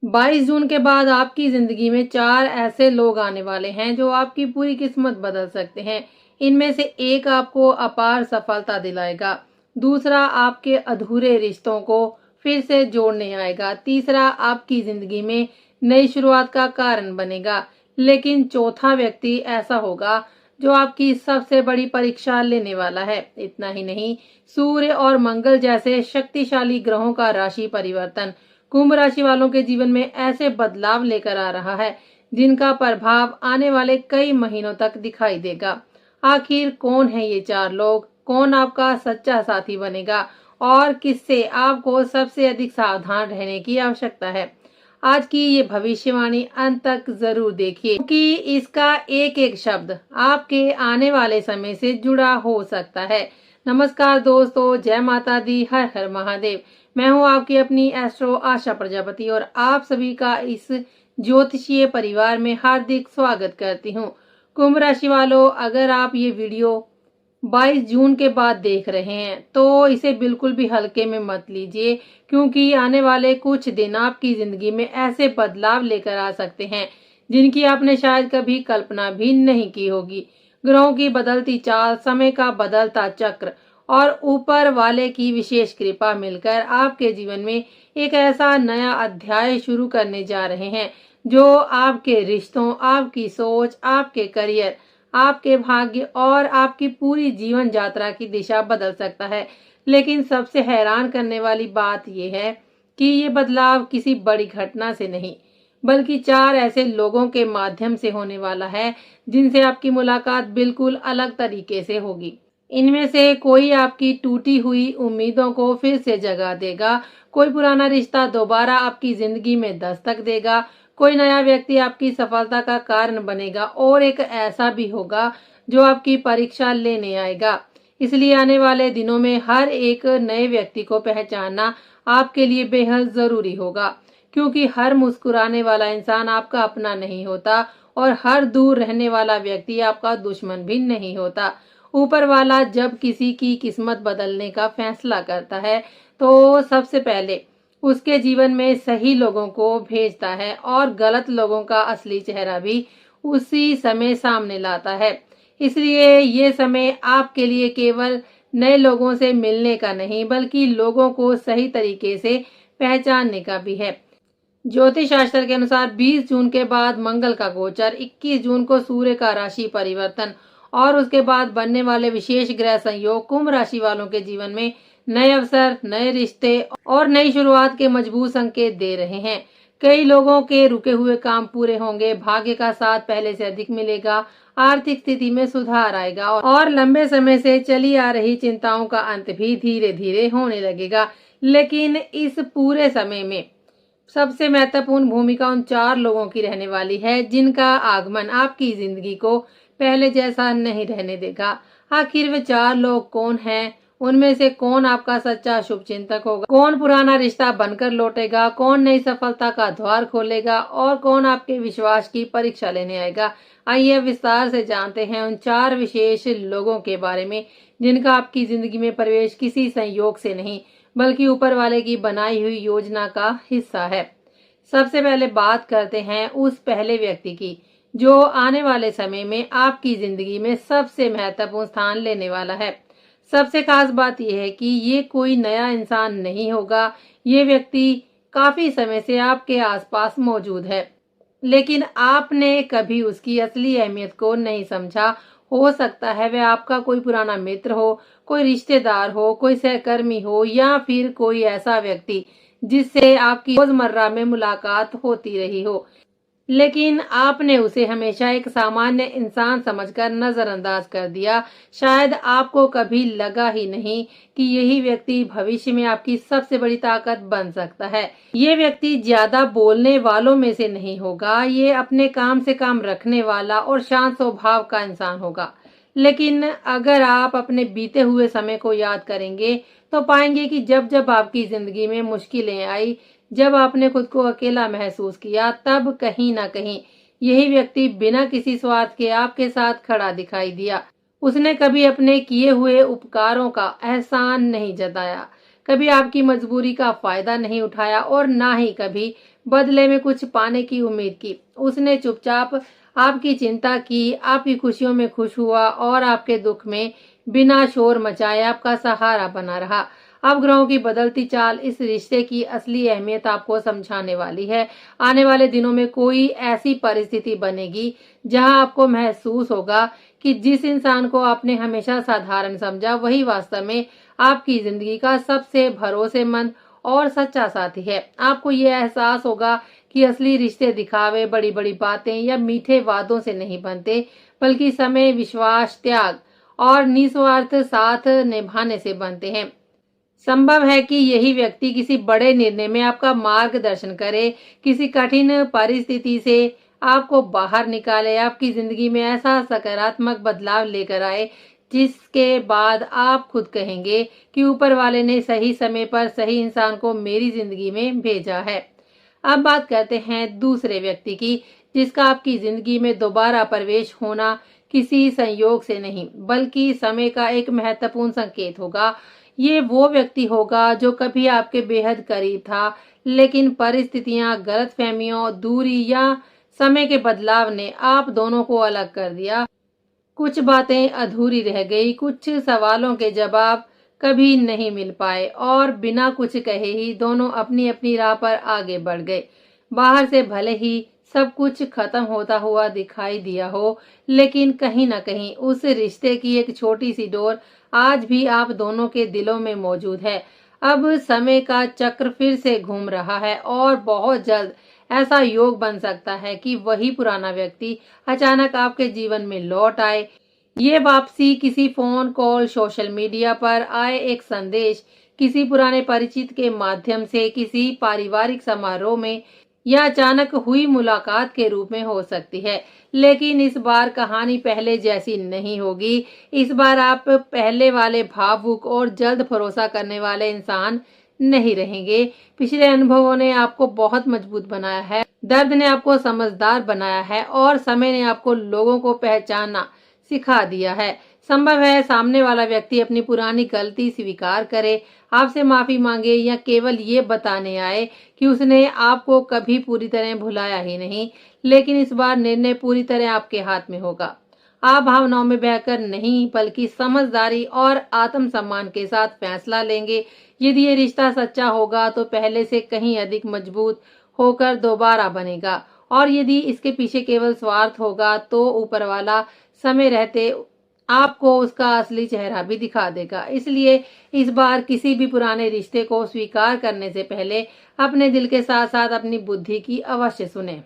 22 जून के बाद आपकी जिंदगी में 4 ऐसे लोग आने वाले हैं जो आपकी पूरी किस्मत बदल सकते हैं। इनमें से एक आपको अपार सफलता दिलाएगा, दूसरा आपके अधूरे रिश्तों को फिर से जोड़ने आएगा, तीसरा आपकी जिंदगी में नई शुरुआत का कारण बनेगा, लेकिन चौथा व्यक्ति ऐसा होगा जो आपकी सबसे बड़ी परीक्षा लेने वाला है। इतना ही नहीं, सूर्य और मंगल जैसे शक्तिशाली ग्रहों का राशि परिवर्तन कुंभ राशि वालों के जीवन में ऐसे बदलाव लेकर आ रहा है जिनका प्रभाव आने वाले कई महीनों तक दिखाई देगा। आखिर कौन है ये 4 लोग, कौन आपका सच्चा साथी बनेगा और किससे आपको सबसे अधिक सावधान रहने की आवश्यकता है। आज की ये भविष्यवाणी अंत तक जरूर देखिए, क्योंकि इसका एक एक शब्द आपके आने वाले समय से जुड़ा हो सकता है। नमस्कार दोस्तों, जय माता दी, हर हर महादेव। मैं हूं आपकी अपनी एस्ट्रो आशा प्रजापति और आप सभी का इस ज्योतिषीय परिवार में हार्दिक स्वागत करती हूं। कुंभ राशि वालों, अगर आप ये वीडियो 22 जून के बाद देख रहे हैं तो इसे बिल्कुल भी हल्के में मत लीजिए, क्योंकि आने वाले कुछ दिन आपकी जिंदगी में ऐसे बदलाव लेकर आ सकते हैं जिनकी आपने शायद कभी कल्पना भी नहीं की होगी। ग्रहों की बदलती चाल, समय का बदलता चक्र और ऊपर वाले की विशेष कृपा मिलकर आपके जीवन में एक ऐसा नया अध्याय शुरू करने जा रहे हैं जो आपके रिश्तों, आपकी सोच, आपके करियर, आपके भाग्य और आपकी पूरी जीवन यात्रा की दिशा बदल सकता है। लेकिन सबसे हैरान करने वाली बात यह है कि ये बदलाव किसी बड़ी घटना से नहीं, बल्कि 4 ऐसे लोगों के माध्यम से होने वाला है जिनसे आपकी मुलाकात बिल्कुल अलग तरीके से होगी। इनमें से कोई आपकी टूटी हुई उम्मीदों को फिर से जगा देगा, कोई पुराना रिश्ता दोबारा आपकी जिंदगी में दस्तक देगा, कोई नया व्यक्ति आपकी सफलता का कारण बनेगा और एक ऐसा भी होगा जो आपकी परीक्षा लेने आएगा। इसलिए आने वाले दिनों में हर एक नए व्यक्ति को पहचानना आपके लिए बेहद जरूरी होगा, क्योंकि हर मुस्कुराने वाला इंसान आपका अपना नहीं होता और हर दूर रहने वाला व्यक्ति आपका दुश्मन भी नहीं होता। ऊपर वाला जब किसी की किस्मत बदलने का फैसला करता है तो सबसे पहले उसके जीवन में सही लोगों को भेजता है और गलत लोगों का असली चेहरा भी उसी समय सामने लाता है। इसलिए ये समय आपके लिए केवल नए लोगों से मिलने का नहीं, बल्कि लोगों को सही तरीके से पहचानने का भी है। ज्योतिष शास्त्र के अनुसार 20 जून के बाद मंगल का गोचर, 21 जून को सूर्य का राशि परिवर्तन और उसके बाद बनने वाले विशेष ग्रह संयोग कुंभ राशि वालों के जीवन में नए अवसर, नए रिश्ते और नई शुरुआत के मजबूत संकेत दे रहे हैं। कई लोगों के रुके हुए काम पूरे होंगे, भाग्य का साथ पहले से अधिक मिलेगा, आर्थिक स्थिति में सुधार आएगा और लंबे समय से चली आ रही चिंताओं का अंत भी धीरे धीरे होने लगेगा। लेकिन इस पूरे समय में सबसे महत्वपूर्ण भूमिका उन 4 लोगों की रहने वाली है जिनका आगमन आपकी जिंदगी को पहले जैसा नहीं रहने देगा। आखिर वे 4 लोग कौन हैं? उनमें से कौन आपका सच्चा शुभ चिंतक होगा, कौन पुराना रिश्ता बनकर लौटेगा, कौन नई सफलता का द्वार खोलेगा और कौन आपके विश्वास की परीक्षा लेने आएगा। आइए विस्तार से जानते हैं उन 4 विशेष लोगों के बारे में जिनका आपकी जिंदगी में प्रवेश किसी संयोग से नहीं, बल्कि ऊपर वाले की बनाई हुई योजना का हिस्सा है। सबसे पहले बात करते हैं उस पहले व्यक्ति की जो आने वाले समय में आपकी जिंदगी में सबसे महत्वपूर्ण स्थान लेने वाला है। सबसे खास बात यह है कि ये कोई नया इंसान नहीं होगा। ये व्यक्ति काफी समय से आपके आसपास मौजूद है, लेकिन आपने कभी उसकी असली अहमियत को नहीं समझा। हो सकता है वह आपका कोई पुराना मित्र हो, कोई रिश्तेदार हो, कोई सहकर्मी हो या फिर कोई ऐसा व्यक्ति जिससे आपकी रोजमर्रा में मुलाकात होती रही हो, लेकिन आपने उसे हमेशा एक सामान्य इंसान समझकर नजरअंदाज कर दिया। शायद आपको कभी लगा ही नहीं कि यही व्यक्ति भविष्य में आपकी सबसे बड़ी ताकत बन सकता है। ये व्यक्ति ज्यादा बोलने वालों में से नहीं होगा, ये अपने काम से काम रखने वाला और शांत स्वभाव का इंसान होगा। लेकिन अगर आप अपने बीते हुए समय को याद करेंगे तो पाएंगे कि जब जब आपकी जिंदगी में मुश्किलें आई, जब आपने खुद को अकेला महसूस किया, तब कहीं ना कहीं यही व्यक्ति बिना किसी स्वार्थ के आपके साथ खड़ा दिखाई दिया। उसने कभी अपने किए हुए उपकारों का एहसान नहीं जताया, कभी आपकी मजबूरी का फायदा नहीं उठाया और ना ही कभी बदले में कुछ पाने की उम्मीद की। उसने चुपचाप आपकी चिंता की, आपकी खुशियों में खुश हुआ और आपके दुख में बिना शोर मचाए आपका सहारा बना रहा। अब ग्रहों की बदलती चाल इस रिश्ते की असली अहमियत आपको समझाने वाली है। आने वाले दिनों में कोई ऐसी परिस्थिति बनेगी जहां आपको महसूस होगा कि जिस इंसान को आपने हमेशा साधारण समझा वही वास्तव में आपकी जिंदगी का सबसे भरोसेमंद और सच्चा साथी है। आपको ये एहसास होगा कि असली रिश्ते दिखावे, बड़ी बड़ी बातें या मीठे वादों से नहीं बनते, बल्कि समय, विश्वास, त्याग और निस्वार्थ साथ निभाने से बनते हैं। संभव है कि यही व्यक्ति किसी बड़े निर्णय में आपका मार्गदर्शन करे, किसी कठिन परिस्थिति से आपको बाहर निकाले, आपकी जिंदगी में ऐसा सकारात्मक बदलाव लेकर आए जिसके बाद आप खुद कहेंगे कि ऊपर वाले ने सही समय पर सही इंसान को मेरी जिंदगी में भेजा है। अब बात करते हैं दूसरे व्यक्ति की, जिसका आपकी जिंदगी में दोबारा प्रवेश होना किसी संयोग से नहीं बल्कि समय का एक महत्वपूर्ण संकेत होगा। ये वो व्यक्ति होगा जो कभी आपके बेहद करीब था, लेकिन परिस्थितियां, गलतफहमियों, दूरी या समय के बदलाव ने आप दोनों को अलग कर दिया। कुछ बातें अधूरी रह गई, कुछ सवालों के जवाब कभी नहीं मिल पाए और बिना कुछ कहे ही दोनों अपनी अपनी राह पर आगे बढ़ गए। बाहर से भले ही सब कुछ खत्म होता हुआ दिखाई दिया हो, लेकिन कहीं ना कहीं उस रिश्ते की एक छोटी सी डोर आज भी आप दोनों के दिलों में मौजूद है। अब समय का चक्र फिर से घूम रहा है और बहुत जल्द ऐसा योग बन सकता है कि वही पुराना व्यक्ति अचानक आपके जीवन में लौट आए। ये वापसी किसी फोन कॉल, सोशल मीडिया पर आए एक संदेश, किसी पुराने परिचित के माध्यम से, किसी पारिवारिक समारोह में या अचानक हुई मुलाकात के रूप में हो सकती है। लेकिन इस बार कहानी पहले जैसी नहीं होगी। इस बार आप पहले वाले भावुक और जल्द भरोसा करने वाले इंसान नहीं रहेंगे। पिछले अनुभवों ने आपको बहुत मजबूत बनाया है, दर्द ने आपको समझदार बनाया है और समय ने आपको लोगों को पहचानना सिखा दिया है। संभव है सामने वाला व्यक्ति अपनी पुरानी गलती स्वीकार करे, आपसे माफी मांगे या केवल ये बताने आए कि उसने आपको कभी पूरी तरह भुलाया ही नहीं। लेकिन इस बार निर्णय पूरी तरह आपके हाथ में होगा। आप भावनाओं में बहकर नहीं बल्कि समझदारी और आत्मसम्मान के साथ फैसला लेंगे। यदि ये रिश्ता सच्चा होगा तो पहले से कहीं अधिक मजबूत होकर दोबारा बनेगा, और यदि इसके पीछे केवल स्वार्थ होगा तो ऊपर वाला समय रहते आपको उसका असली चेहरा भी दिखा देगा। इसलिए इस बार किसी भी पुराने रिश्ते को स्वीकार करने से पहले अपने दिल के साथ साथ अपनी बुद्धि की अवश्य सुने।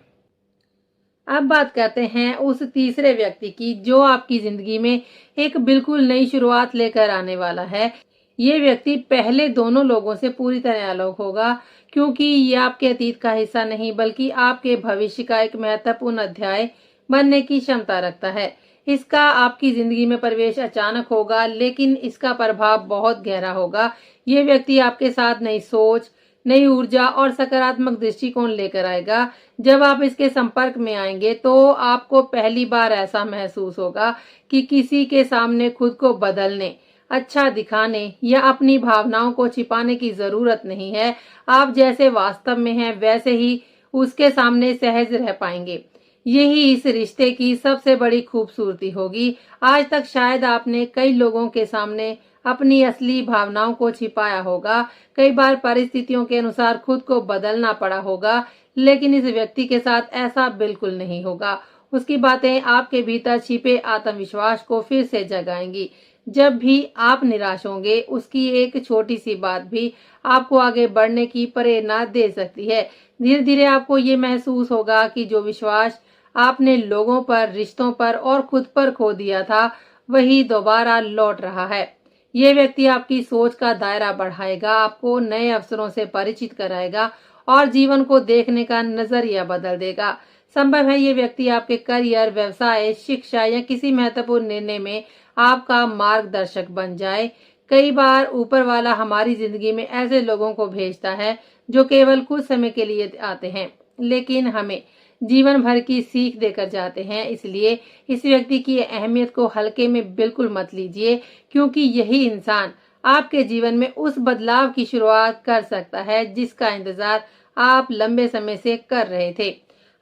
अब बात करते हैं उस तीसरे व्यक्ति की जो आपकी जिंदगी में एक बिल्कुल नई शुरुआत लेकर आने वाला है। ये व्यक्ति पहले दोनों लोगों से पूरी तरह अलग होगा, क्योंकि ये आपके अतीत का हिस्सा नहीं बल्कि आपके भविष्य का एक महत्वपूर्ण अध्याय बनने की क्षमता रखता है। इसका आपकी जिंदगी में प्रवेश अचानक होगा, लेकिन इसका प्रभाव बहुत गहरा होगा। ये व्यक्ति आपके साथ नई सोच, नई ऊर्जा और सकारात्मक दृष्टिकोण लेकर आएगा। जब आप इसके संपर्क में आएंगे तो आपको पहली बार ऐसा महसूस होगा कि किसी के सामने खुद को बदलने, अच्छा दिखाने या अपनी भावनाओं को छिपाने की जरूरत नहीं है। आप जैसे वास्तव में हैं वैसे ही उसके सामने सहज रह पाएंगे। यही इस रिश्ते की सबसे बड़ी खूबसूरती होगी। आज तक शायद आपने कई लोगों के सामने अपनी असली भावनाओं को छिपाया होगा, कई बार परिस्थितियों के अनुसार खुद को बदलना पड़ा होगा, लेकिन इस व्यक्ति के साथ ऐसा बिल्कुल नहीं होगा। उसकी बातें आपके भीतर छिपे आत्मविश्वास को फिर से जगाएंगी। जब भी आप निराश होंगे, उसकी एक छोटी सी बात भी आपको आगे बढ़ने की प्रेरणा दे सकती है। धीरे धीरे आपको ये महसूस होगा कि जो विश्वास आपने लोगों पर, रिश्तों पर और खुद पर खो दिया था, वही दोबारा लौट रहा है। ये व्यक्ति आपकी सोच का दायरा बढ़ाएगा, आपको नए अवसरों से परिचित कराएगा और जीवन को देखने का नजरिया बदल देगा। संभव है ये व्यक्ति आपके करियर, व्यवसाय, शिक्षा या किसी महत्वपूर्ण निर्णय में आपका मार्गदर्शक बन जाए। कई बार ऊपर वाला हमारी जिंदगी में ऐसे लोगों को भेजता है जो केवल कुछ समय के लिए आते हैं, लेकिन हमें जीवन भर की सीख देकर जाते हैं। इसलिए इस व्यक्ति की अहमियत को हल्के में बिल्कुल मत लीजिए, क्योंकि यही इंसान आपके जीवन में उस बदलाव की शुरुआत कर सकता है जिसका इंतजार आप लंबे समय से कर रहे थे।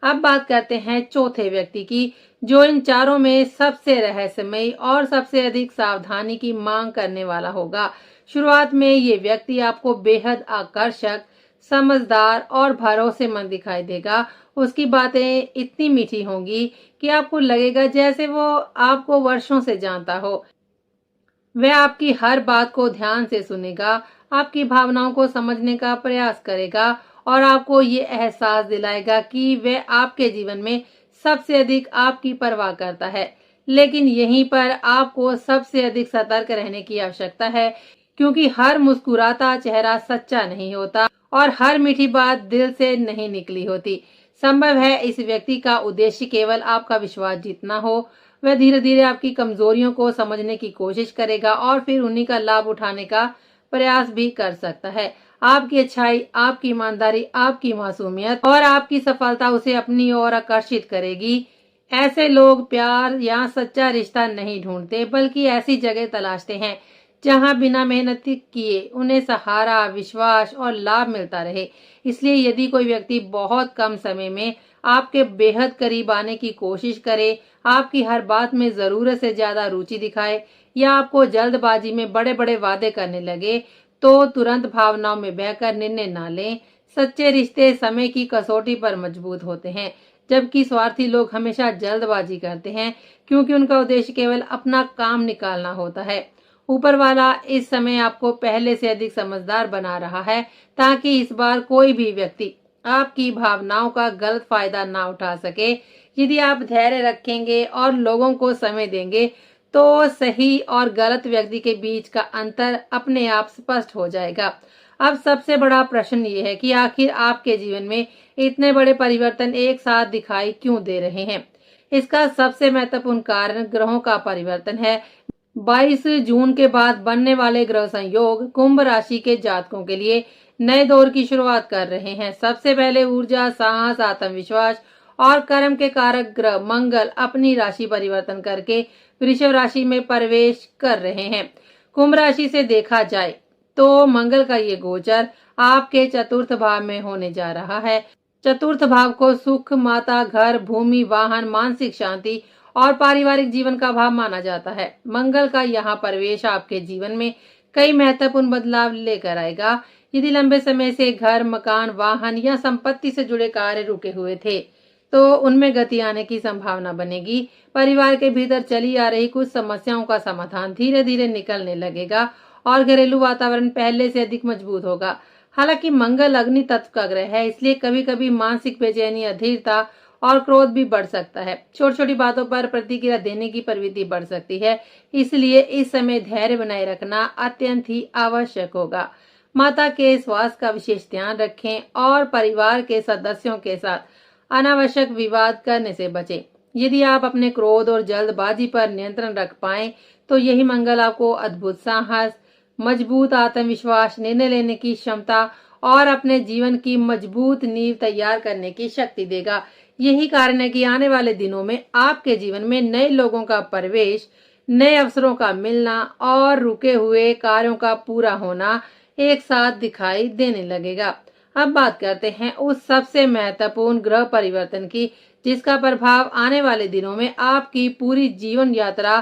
अब बात करते हैं चौथे व्यक्ति की, जो इन चारों में सबसे रहस्यमयी और सबसे अधिक सावधानी की मांग करने वाला होगा। शुरुआत में ये व्यक्ति आपको बेहद आकर्षक, समझदार और भरोसेमंद दिखाई देगा। उसकी बातें इतनी मीठी होंगी कि आपको लगेगा जैसे वो आपको वर्षों से जानता हो। वह आपकी हर बात को ध्यान से सुनेगा, आपकी भावनाओं को समझने का प्रयास करेगा और आपको ये एहसास दिलाएगा कि वह आपके जीवन में सबसे अधिक आपकी परवाह करता है। लेकिन यहीं पर आपको सबसे अधिक सतर्क रहने की आवश्यकता है, क्योंकि हर मुस्कुराता चेहरा सच्चा नहीं होता और हर मीठी बात दिल से नहीं निकली होती। संभव है इस व्यक्ति का उद्देश्य केवल आपका विश्वास जीतना हो। वह धीरे धीरे आपकी कमजोरियों को समझने की कोशिश करेगा और फिर उन्हीं का लाभ उठाने का प्रयास भी कर सकता है। आपकी अच्छाई, आपकी ईमानदारी, आपकी मासूमियत और आपकी सफलता उसे अपनी ओर आकर्षित करेगी। ऐसे लोग प्यार या सच्चा रिश्ता नहीं ढूंढते, बल्कि ऐसी जगह तलाशते हैं जहां बिना मेहनत किए उन्हें सहारा, विश्वास और लाभ मिलता रहे। इसलिए यदि कोई व्यक्ति बहुत कम समय में आपके बेहद करीब आने की कोशिश करे, आपकी हर बात में जरूरत से ज्यादा रुचि दिखाए या आपको जल्दबाजी में बड़े बड़े वादे करने लगे, तो तुरंत भावनाओं में बहकर निर्णय ना लें। सच्चे रिश्ते समय की कसौटी पर मजबूत होते हैं, जबकि स्वार्थी लोग हमेशा जल्दबाजी करते हैं, क्योंकि उनका उद्देश्य केवल अपना काम निकालना होता है। ऊपर वाला इस समय आपको पहले से अधिक समझदार बना रहा है, ताकि इस बार कोई भी व्यक्ति आपकी भावनाओं का गलत फायदा ना उठा सके। यदि आप धैर्य रखेंगे और लोगों को समय देंगे, तो सही और गलत व्यक्ति के बीच का अंतर अपने आप स्पष्ट हो जाएगा। अब सबसे बड़ा प्रश्न ये है कि आखिर आपके जीवन में इतने बड़े परिवर्तन एक साथ दिखाई क्यों दे रहे हैं? इसका सबसे महत्वपूर्ण कारण ग्रहों का परिवर्तन है। 22 जून के बाद बनने वाले ग्रह संयोग कुंभ राशि के जातकों के लिए नए दौर की शुरुआत कर रहे हैं। सबसे पहले ऊर्जा, साहस, आत्मविश्वास और कर्म के कारक ग्रह मंगल अपनी राशि परिवर्तन करके वृषभ राशि में प्रवेश कर रहे हैं। कुंभ राशि से देखा जाए तो मंगल का ये गोचर आपके चतुर्थ भाव में होने जा रहा है। चतुर्थ भाव को सुख, माता, घर, भूमि, वाहन, मानसिक शांति और पारिवारिक जीवन का भाव माना जाता है। मंगल का यहाँ प्रवेश आपके जीवन में कई महत्वपूर्ण बदलाव लेकर आएगा। यदि लंबे समय से घर, मकान, वाहन या संपत्ति से जुड़े कार्य रुके हुए थे, तो उनमें गति आने की संभावना बनेगी। परिवार के भीतर चली आ रही कुछ समस्याओं का समाधान धीरे धीरे निकलने लगेगा और घरेलू वातावरण पहले से अधिक मजबूत होगा। हालांकि मंगल अग्नि तत्व का ग्रह है, इसलिए कभी कभी मानसिक बेचैनी, अधीरता और क्रोध भी बढ़ सकता है। छोटी छोटी बातों पर प्रतिक्रिया देने की प्रवृत्ति बढ़ सकती है, इसलिए इस समय धैर्य बनाए रखना अत्यंत ही आवश्यक होगा। माता के स्वास्थ्य का विशेष ध्यान रखें और परिवार के सदस्यों के साथ अनावश्यक विवाद करने से बचें। यदि आप अपने क्रोध और जल्दबाजी पर नियंत्रण रख पाएं, तो यही मंगल आपको अद्भुत साहस, मजबूत आत्मविश्वास, निर्णय लेने की क्षमता और अपने जीवन की मजबूत नींव तैयार करने की शक्ति देगा। यही कारण है कि आने वाले दिनों में आपके जीवन में नए लोगों का प्रवेश, नए अवसरों का मिलना और रुके हुए कार्यों का पूरा होना एक साथ दिखाई देने लगेगा। अब बात करते हैं उस सबसे महत्वपूर्ण ग्रह परिवर्तन की, जिसका प्रभाव आने वाले दिनों में आपकी पूरी जीवन यात्रा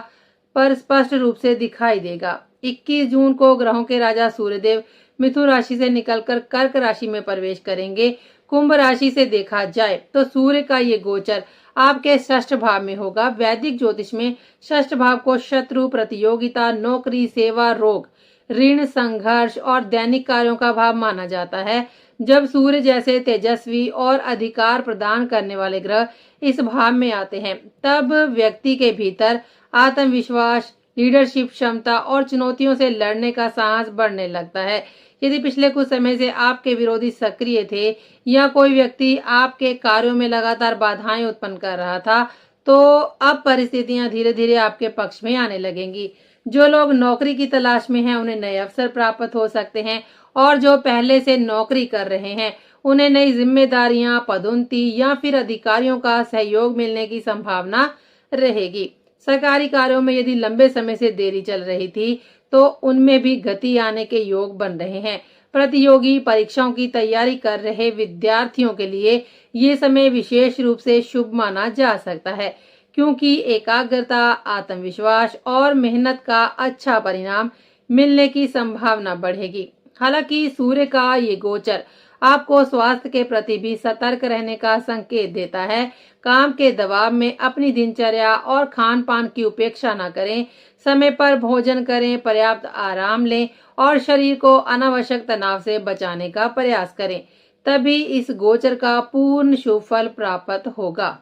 पर स्पष्ट रूप से दिखाई देगा। 21 जून को ग्रहों के राजा सूर्यदेव मिथुन राशि से निकलकर कर्क राशि में प्रवेश करेंगे। कुंभ राशि से देखा जाए तो सूर्य का ये गोचर आपके षष्ठ भाव में होगा। वैदिक ज्योतिष में षष्ठ भाव को शत्रु, प्रतियोगिता, नौकरी, सेवा, रोग, ऋण, संघर्ष और दैनिक कार्यों का भाव माना जाता है। जब सूर्य जैसे तेजस्वी और अधिकार प्रदान करने वाले ग्रह इस भाव में आते हैं, तब व्यक्ति के भीतर आत्मविश्वास, लीडरशिप क्षमता और चुनौतियों से लड़ने का साहस बढ़ने लगता है। यदि पिछले कुछ समय से आपके विरोधी सक्रिय थे या कोई व्यक्ति आपके कार्यों में लगातार बाधाएं उत्पन्न कर रहा था, तो अब परिस्थितियां धीरे धीरे आपके पक्ष में आने लगेंगी। जो लोग नौकरी की तलाश में हैं, उन्हें नए अवसर प्राप्त हो सकते हैं और जो पहले से नौकरी कर रहे हैं, उन्हें नई जिम्मेदारियां, पदोन्नति या फिर अधिकारियों का सहयोग मिलने की संभावना रहेगी। सरकारी कार्यों में यदि लंबे समय से देरी चल रही थी, तो उनमें भी गति आने के योग बन रहे हैं। प्रतियोगी परीक्षाओं की तैयारी कर रहे विद्यार्थियों के लिए ये समय विशेष रूप से शुभ माना जा सकता है, क्योंकि एकाग्रता, आत्मविश्वास और मेहनत का अच्छा परिणाम मिलने की संभावना बढ़ेगी। हालांकि सूर्य का ये गोचर आपको स्वास्थ्य के प्रति भी सतर्क रहने का संकेत देता है। काम के दबाव में अपनी दिनचर्या और खान पान की उपेक्षा न करें। समय पर भोजन करें, पर्याप्त आराम लें और शरीर को अनावश्यक तनाव से बचाने का प्रयास करें। तभी इस गोचर का पूर्ण शुभ फल प्राप्त होगा।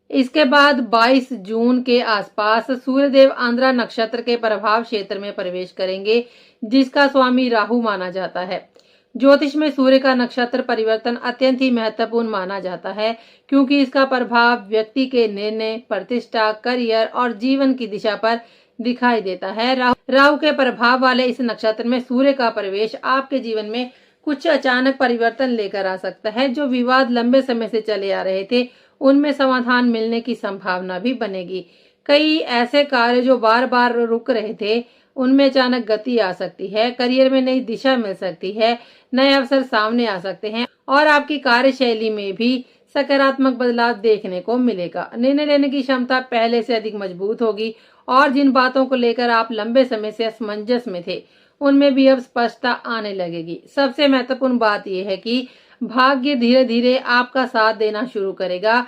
इसके बाद 22 जून के आसपास सूर्यदेव आंद्रा नक्षत्र के प्रभाव क्षेत्र में प्रवेश करेंगे, जिसका स्वामी राहु माना जाता है। ज्योतिष में सूर्य का नक्षत्र परिवर्तन अत्यंत ही महत्वपूर्ण माना जाता है, क्योंकि इसका प्रभाव व्यक्ति के निर्णय, प्रतिष्ठा, करियर और जीवन की दिशा पर दिखाई देता है। राहु के प्रभाव वाले इस नक्षत्र में सूर्य का प्रवेश आपके जीवन में कुछ अचानक परिवर्तन लेकर आ सकता है। जो विवाद लंबे समय से चले आ रहे थे, उनमें समाधान मिलने की संभावना भी बनेगी। कई ऐसे कार्य जो बार बार रुक रहे थे, उनमें अचानक गति आ सकती है। करियर में नई दिशा मिल सकती है, नए अवसर सामने आ सकते हैं और आपकी कार्यशैली में भी सकारात्मक बदलाव देखने को मिलेगा। निर्णय लेने की क्षमता पहले से अधिक मजबूत होगी और जिन बातों को लेकर आप लंबे समय से असमंजस में थे, उनमें भी अब स्पष्टता आने लगेगी। सबसे महत्वपूर्ण बात यह है कि भाग्य धीरे धीरे आपका साथ देना शुरू करेगा।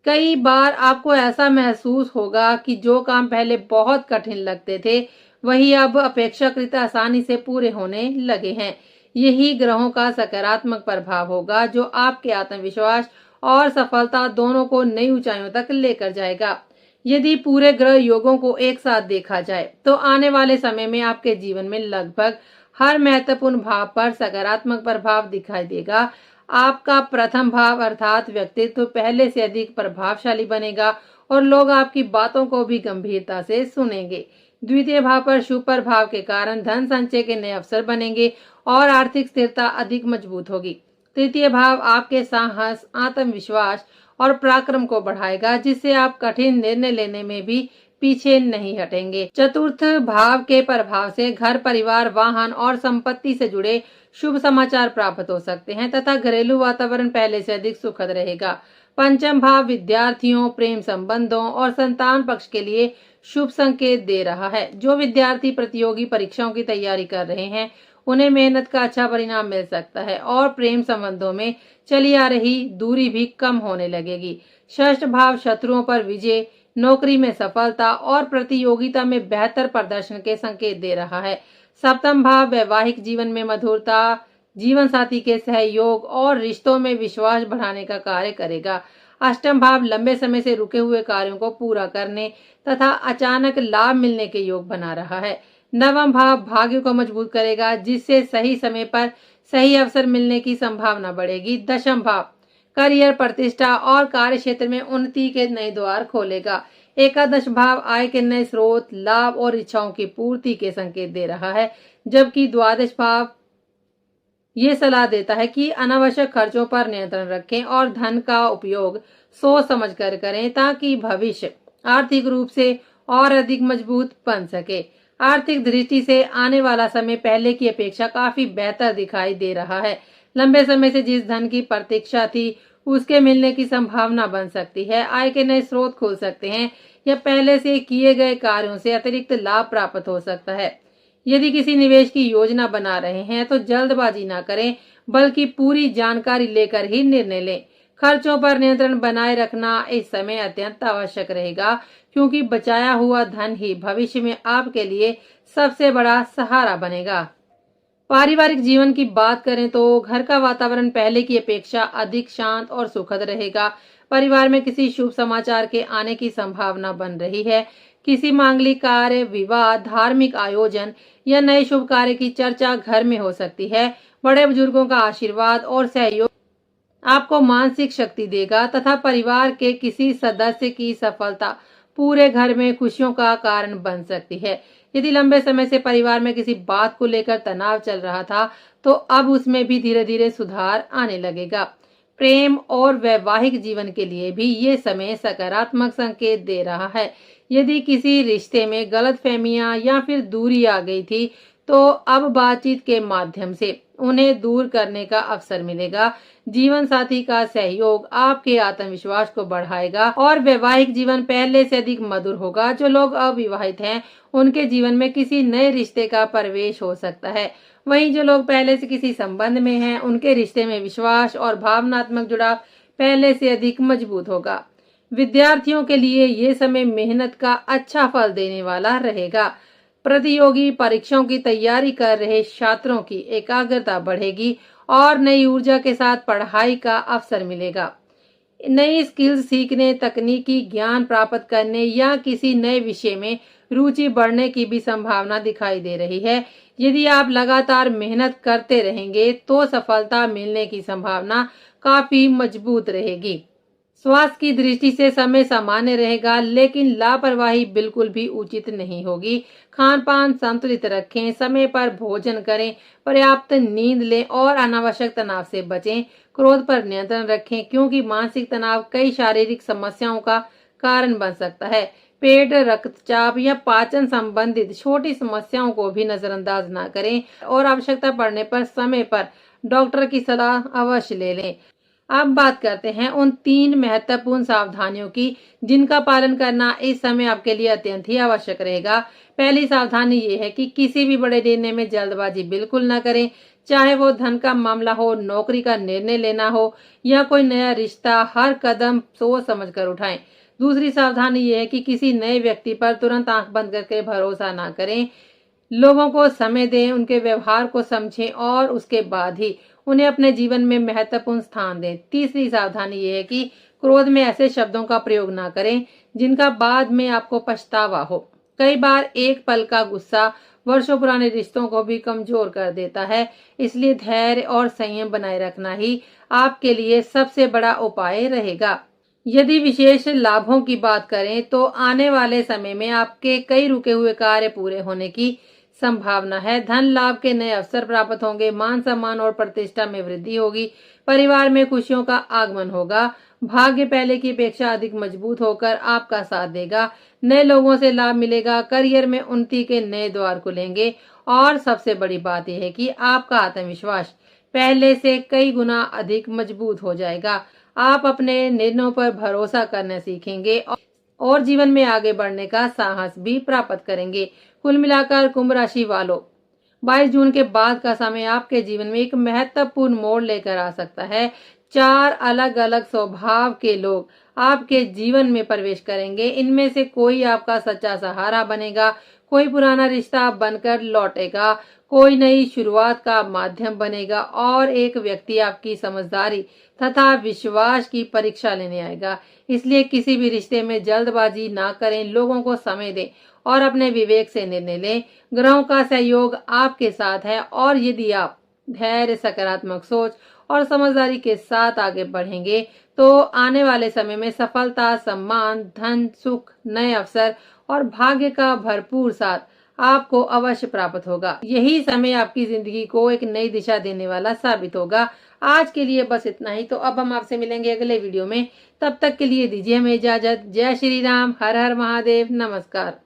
कई बार आपको ऐसा महसूस होगा कि जो काम पहले बहुत कठिन लगते थे, वही अब अपेक्षाकृत आसानी से पूरे होने लगे हैं। यही ग्रहों का सकारात्मक प्रभाव होगा, जो आपके आत्मविश्वास और सफलता दोनों को नई ऊंचाइयों तक लेकर जाएगा। यदि पूरे ग्रह योगों को एक साथ देखा जाए, तो आने वाले समय में आपके जीवन में लगभग हर महत्वपूर्ण भाव पर सकारात्मक प्रभाव दिखाई देगा। आपका प्रथम भाव अर्थात व्यक्तित्व पहले से अधिक प्रभावशाली बनेगा और लोग आपकी बातों को भी गंभीरता से सुनेंगे। द्वितीय भाव पर शुभ प्रभाव के कारण धन संचय के नए अवसर बनेंगे और आर्थिक स्थिरता अधिक मजबूत होगी। तृतीय भाव आपके साहस, आत्मविश्वास और पराक्रम को बढ़ाएगा, जिससे आप कठिन निर्णय लेने में भी पीछे नहीं हटेंगे। चतुर्थ भाव के प्रभाव से घर, परिवार, वाहन और संपत्ति से जुड़े शुभ समाचार प्राप्त हो सकते हैं तथा घरेलू वातावरण पहले से अधिक सुखद रहेगा। पंचम भाव विद्यार्थियों, प्रेम संबंधों और संतान पक्ष के लिए शुभ संकेत दे रहा है। जो विद्यार्थी प्रतियोगी परीक्षाओं की तैयारी कर रहे हैं, उन्हें मेहनत का अच्छा परिणाम मिल सकता है और प्रेम संबंधों में चली आ रही दूरी भी कम होने लगेगी। षष्ठ भाव शत्रुओं पर विजय, नौकरी में सफलता और प्रतियोगिता में बेहतर प्रदर्शन के संकेत दे रहा है। सप्तम भाव वैवाहिक जीवन में मधुरता, जीवन साथी के सहयोग और रिश्तों में विश्वास बढ़ाने का कार्य करेगा। अष्टम भाव लंबे समय से रुके हुए कार्यों को पूरा करने तथा अचानक लाभ मिलने के योग बना रहा है। नवम भाव भाग्य को मजबूत करेगा, जिससे सही समय पर सही अवसर मिलने की संभावना बढ़ेगी। दशम भाव करियर, प्रतिष्ठा और कार्य क्षेत्र में उन्नति के नए द्वार खोलेगा। एकादश भाव आय के नए स्रोत, लाभ और इच्छाओं की पूर्ति के संकेत दे रहा है, जबकि द्वादश भाव ये सलाह देता है कि अनावश्यक खर्चों पर नियंत्रण रखें और धन का उपयोग सोच समझकर करें, ताकि भविष्य आर्थिक रूप से और अधिक मजबूत बन सके। आर्थिक दृष्टि से आने वाला समय पहले की अपेक्षा काफी बेहतर दिखाई दे रहा है। लंबे समय से जिस धन की प्रतीक्षा थी, उसके मिलने की संभावना बन सकती है। आय के नए स्रोत खुल सकते हैं या पहले से किए गए कार्यों से अतिरिक्त लाभ प्राप्त हो सकता है। यदि किसी निवेश की योजना बना रहे हैं, तो जल्दबाजी ना करें, बल्कि पूरी जानकारी लेकर ही निर्णय लें। खर्चों पर नियंत्रण बनाए रखना इस समय अत्यंत आवश्यक रहेगा, क्योंकि बचाया हुआ धन ही भविष्य में आपके लिए सबसे बड़ा सहारा बनेगा। पारिवारिक जीवन की बात करें तो घर का वातावरण पहले की अपेक्षा अधिक शांत और सुखद रहेगा। परिवार में किसी शुभ समाचार के आने की संभावना बन रही है। किसी मांगलिक कार्य, विवाह, धार्मिक आयोजन या नए शुभ कार्य की चर्चा घर में हो सकती है। बड़े बुजुर्गों का आशीर्वाद और सहयोग आपको मानसिक शक्ति देगा तथा परिवार के किसी सदस्य की सफलता पूरे घर में खुशियों का कारण बन सकती है। यदि लंबे समय से परिवार में किसी बात को लेकर तनाव चल रहा था, तो अब उसमें भी धीरे धीरे सुधार आने लगेगा। प्रेम और वैवाहिक जीवन के लिए भी ये समय सकारात्मक संकेत दे रहा है। यदि किसी रिश्ते में गलतफहमियां या फिर दूरी आ गई थी, तो अब बातचीत के माध्यम से उन्हें दूर करने का अवसर मिलेगा। जीवन साथी का सहयोग आपके आत्मविश्वास को बढ़ाएगा और वैवाहिक जीवन पहले से अधिक मधुर होगा। जो लोग अविवाहित हैं, उनके जीवन में किसी नए रिश्ते का प्रवेश हो सकता है। वहीं जो लोग पहले से किसी संबंध में हैं, उनके रिश्ते में विश्वास और भावनात्मक जुड़ाव पहले से अधिक मजबूत होगा। विद्यार्थियों के लिए ये समय मेहनत का अच्छा फल देने वाला रहेगा। प्रतियोगी परीक्षाओं की तैयारी कर रहे छात्रों की एकाग्रता बढ़ेगी और नई ऊर्जा के साथ पढ़ाई का अवसर मिलेगा। नई स्किल्स सीखने, तकनीकी ज्ञान प्राप्त करने या किसी नए विषय में रुचि बढ़ने की भी संभावना दिखाई दे रही है। यदि आप लगातार मेहनत करते रहेंगे तो सफलता मिलने की संभावना काफी मजबूत रहेगी। स्वास्थ्य की दृष्टि से समय सामान्य रहेगा, लेकिन लापरवाही बिल्कुल भी उचित नहीं होगी। खान पान संतुलित रखें, समय पर भोजन करें, पर्याप्त नींद लें और अनावश्यक तनाव से बचें। क्रोध पर नियंत्रण रखें, क्योंकि मानसिक तनाव कई शारीरिक समस्याओं का कारण बन सकता है। पेट, रक्तचाप या पाचन संबंधित छोटी समस्याओं को भी नजरअंदाज न करें और आवश्यकता पड़ने पर समय पर डॉक्टर की सलाह अवश्य ले लें। अब बात करते हैं उन 3 महत्वपूर्ण सावधानियों की, जिनका पालन करना इस समय आपके लिए अत्यंत ही आवश्यक रहेगा। पहली सावधानी ये है कि किसी भी बड़े निर्णय में जल्दबाजी बिल्कुल न करें, चाहे वो धन का मामला हो, नौकरी का निर्णय लेना हो या कोई नया रिश्ता। हर कदम सोच समझ कर उठाएं। दूसरी सावधानी ये है कि किसी नए व्यक्ति पर तुरंत आंख बंद करके भरोसा ना करें। लोगों को समय दें, उनके व्यवहार को समझें और उसके बाद ही उन्हें अपने जीवन में महत्वपूर्ण स्थान दें। तीसरी सावधानी ये है कि क्रोध में ऐसे शब्दों का प्रयोग ना करें जिनका बाद में आपको पछतावा हो। कई बार एक पल का गुस्सा वर्षों पुराने रिश्तों को भी कमजोर कर देता है। इसलिए धैर्य और संयम बनाए रखना ही आपके लिए सबसे बड़ा उपाय रहेगा। यदि विशेष लाभों की बात करें तो आने वाले समय में आपके कई रुके हुए कार्य पूरे होने की संभावना है। धन लाभ के नए अवसर प्राप्त होंगे, मान सम्मान और प्रतिष्ठा में वृद्धि होगी, परिवार में खुशियों का आगमन होगा। भाग्य पहले की अपेक्षा अधिक मजबूत होकर आपका साथ देगा। नए लोगों से लाभ मिलेगा, करियर में उन्नति के नए द्वार खुलेंगे और सबसे बड़ी बात यह है कि आपका आत्मविश्वास पहले से कई गुना अधिक मजबूत हो जाएगा। आप अपने निर्णयों पर भरोसा करना सीखेंगे और जीवन में आगे बढ़ने का साहस भी प्राप्त करेंगे। कुल मिलाकर कुंभ राशि वालों, 22 जून के बाद का समय आपके जीवन में एक महत्वपूर्ण मोड़ लेकर आ सकता है। 4 अलग अलग स्वभाव के लोग आपके जीवन में प्रवेश करेंगे। इनमें से कोई आपका सच्चा सहारा बनेगा, कोई पुराना रिश्ता बनकर लौटेगा, कोई नई शुरुआत का माध्यम बनेगा और एक व्यक्ति आपकी समझदारी तथा विश्वास की परीक्षा लेने आएगा। इसलिए किसी भी रिश्ते में जल्दबाजी ना करें, लोगों को समय दें और अपने विवेक से निर्णय लें। ग्रहों का सहयोग आपके साथ है और यदि आप धैर्य, सकारात्मक सोच और समझदारी के साथ आगे बढ़ेंगे तो आने वाले समय में सफलता, सम्मान, धन, सुख, नए अवसर और भाग्य का भरपूर साथ आपको अवश्य प्राप्त होगा। यही समय आपकी जिंदगी को एक नई दिशा देने वाला साबित होगा। आज के लिए बस इतना ही। तो अब हम आपसे मिलेंगे अगले वीडियो में। तब तक के लिए दीजिए हमें इजाजत। जय श्री राम, हर हर महादेव, नमस्कार।